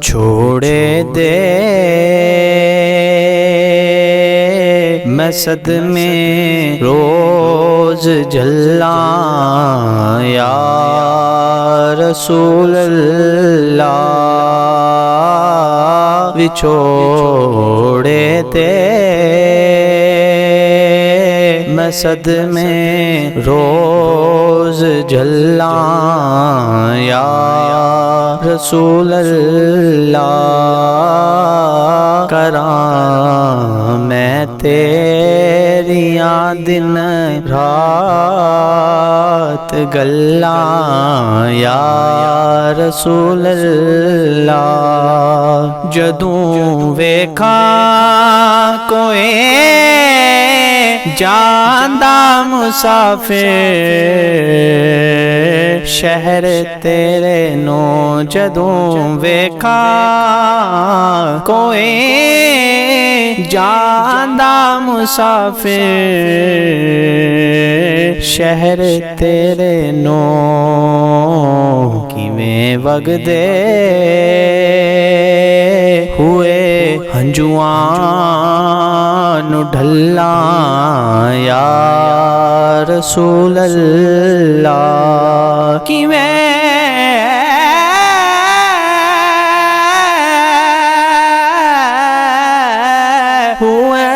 چھوڑے دے میں صدمے روز جھلاں یا رسول اللہ وچھوڑے دے میں صدمے روز جھلاں یا رسول اللہ کراں میں تیریاں دن رات گلاں یا رسول اللہ جدوں ویکھاں کوئی جاندا مسافر شہر تیرے نو جدوں ویکھاں کوئی جاندا مسافر شہر تیرے نو کیویں وگدے ہوئے ہنجواں نو ڈھلاں یا رسول اللہ کیویں ہوئے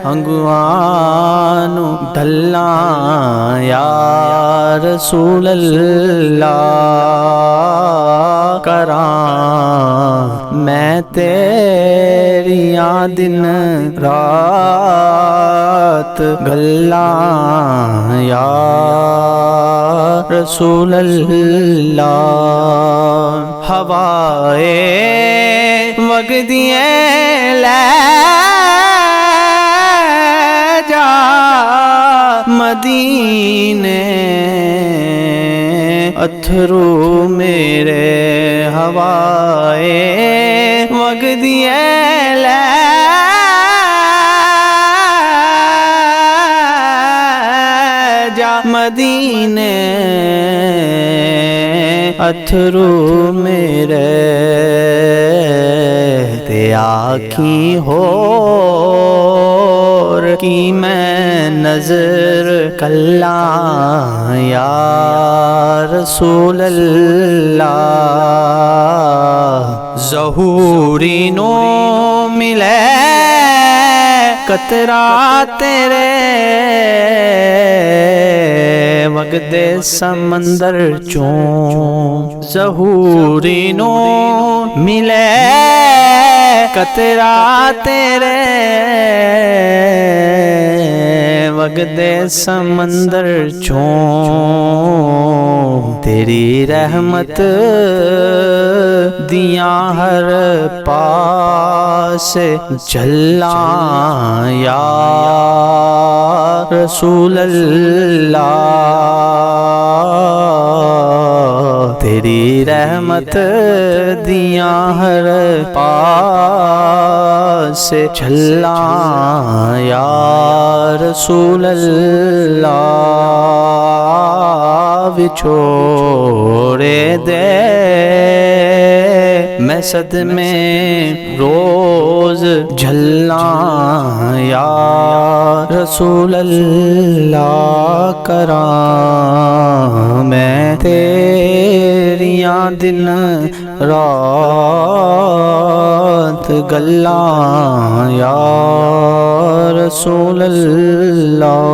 ہنجواں نو ڈھلاں یا رسول اللہ کراں میں تیریاں دن رات گلاں یا رسول اللہ ہوائے وگدیاں لے جا مدینے اتھرو میرے ہوائے وگدیاں لے جا مدینے اتھرو میرے تے آکھی ہور کی میں نظر کلاں یا رسول اللہ ظہوری نو ملے قطرہ تیرے وگدے سمندر چوں ظہوری نو ملے قطرہ تیرے وگدے سمندر چوں تیری رحمت دیاں ہر پاس جھلاں یا رسول اللہ تیری رحمت دیاں ہر پاس جھلاں یا رسول اللہ وچھوڑے دے میں صدمے روز جھلاں یا رسول اللہ کراں میں تیریاں دن رات گلاں یا رسول اللہ